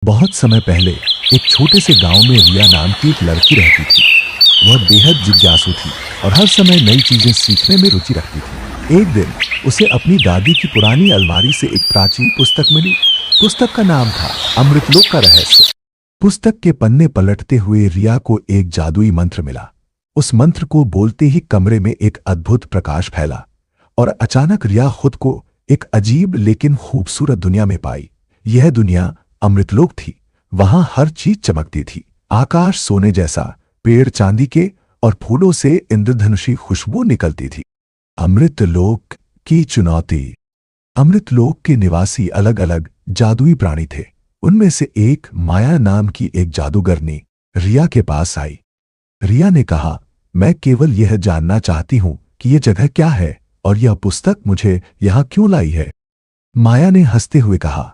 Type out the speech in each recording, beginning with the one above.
बहुत समय पहले एक छोटे से गांव में रिया नाम की एक लड़की रहती थी। वह बेहद जिज्ञासु थी और हर समय नई चीजें सीखने में रुचि रखती थी। एक दिन उसे अपनी दादी की पुरानी अलमारी से एक प्राचीन पुस्तक मिली। पुस्तक का नाम था अमृतलोक का रहस्य। पुस्तक के पन्ने पलटते हुए रिया को एक जादुई मंत्र मिला। उस मंत्र को बोलते ही कमरे में एक अद्भुत प्रकाश फैला और अचानक रिया खुद को एक अजीब लेकिन खूबसूरत दुनिया में पाई। यह दुनिया अमृतलोक थी। वहां हर चीज चमकती थी। आकाश सोने जैसा, पेड़ चांदी के और फूलों से इंद्रधनुषी खुशबू निकलती थी। अमृतलोक की चुनौती। अमृतलोक के निवासी अलग अलग जादुई प्राणी थे। उनमें से एक माया नाम की एक जादूगरनी रिया के पास आई। रिया ने कहा, मैं केवल यह जानना चाहती हूं कि यह जगह क्या है और यह पुस्तक मुझे यहां क्यों लाई है। माया ने हंसते हुए कहा,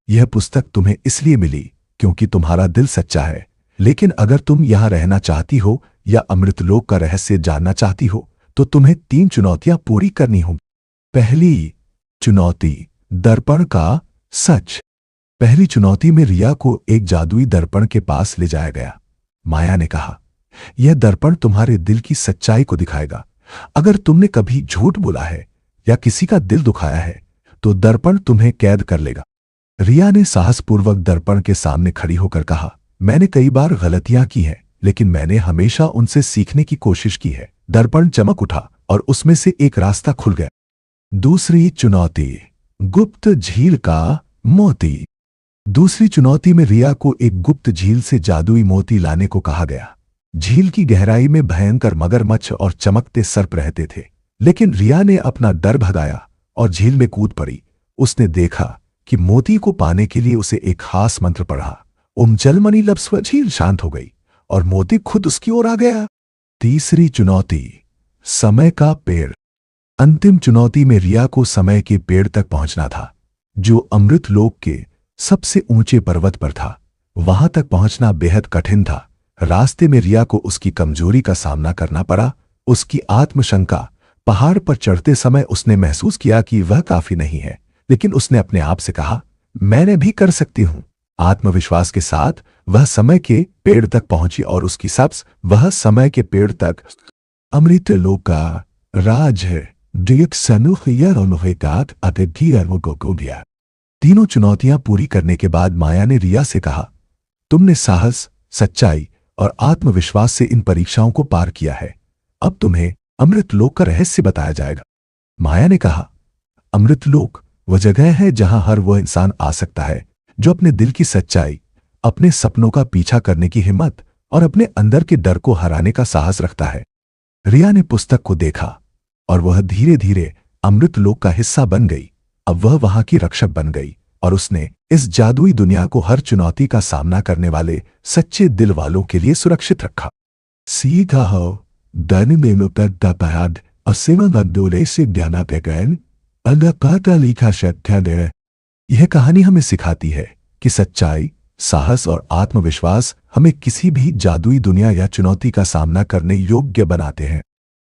यह पुस्तक तुम्हें इसलिए मिली क्योंकि तुम्हारा दिल सच्चा है। लेकिन अगर तुम यहां रहना चाहती हो या अमृतलोक का रहस्य जानना चाहती हो तो तुम्हें 3 चुनौतियां पूरी करनी होंगी। पहली चुनौती, दर्पण का सच। पहली चुनौती में रिया को एक जादुई दर्पण के पास ले जाया गया। माया ने कहा, यह दर्पण तुम्हारे दिल की सच्चाई को दिखाएगा। अगर तुमने कभी झूठ बोला है या किसी का दिल दुखाया है तो दर्पण तुम्हें कैद कर लेगा। रिया ने साहसपूर्वक दर्पण के सामने खड़ी होकर कहा, मैंने कई बार गलतियां की हैं, लेकिन मैंने हमेशा उनसे सीखने की कोशिश की है। दर्पण चमक उठा और उसमें से एक रास्ता खुल गया। दूसरी चुनौती, गुप्त झील का मोती। दूसरी चुनौती में रिया को एक गुप्त झील से जादुई मोती लाने को कहा गया। झील की गहराई में भयंकर मगरमच्छ और चमकते सर्प रहते थे, लेकिन रिया ने अपना डर भगाया और झील में कूद पड़ी। उसने देखा कि मोती को पाने के लिए उसे एक खास मंत्र पढ़ा। जलमणि लप्स्व झील शांत हो गई और मोती खुद उसकी ओर आ गया। तीसरी चुनौती, समय का पेड़। अंतिम चुनौती में रिया को समय के पेड़ तक पहुंचना था, जो अमृतलोक के सबसे ऊंचे पर्वत पर था। वहां तक पहुंचना बेहद कठिन था। रास्ते में रिया को उसकी कमजोरी का सामना करना पड़ा, उसकी आत्मशंका। पहाड़ पर चढ़ते समय उसने महसूस किया कि वह काफी नहीं है, लेकिन उसने अपने आप से कहा, मैंने भी कर सकती हूं। आत्मविश्वास के साथ वह समय के पेड़ तक पहुंची और उसकी सब्स वह समय के पेड़ तक। अमृतलोक का राज है। तीनों चुनौतियां पूरी करने के बाद माया ने रिया से कहा, तुमने साहस, सच्चाई और आत्मविश्वास से इन परीक्षाओं को पार किया है। अब तुम्हें अमृतलोक का रहस्य बताया जाएगा। माया ने कहा, अमृतलोक वह जगह है जहां हर वह इंसान आ सकता है जो अपने दिल की सच्चाई, अपने सपनों का पीछा करने की हिम्मत और अपने अंदर के डर को हराने का साहस रखता है। रिया ने पुस्तक को देखा और वह धीरे धीरे अमृतलोक का हिस्सा बन गई। अब वह वहां की रक्षक बन गई और उसने इस जादुई दुनिया को हर चुनौती का सामना करने वाले सच्चे दिल वालों के लिए सुरक्षित रखा। सीखा हो दन में मुकद्दपाद असेवंदोले से ज्ञाना पेगैन अदकाता लिखा शक्य। यह कहानी हमें सिखाती है कि सच्चाई, साहस और आत्मविश्वास हमें किसी भी जादुई दुनिया या चुनौती का सामना करने योग्य बनाते हैं।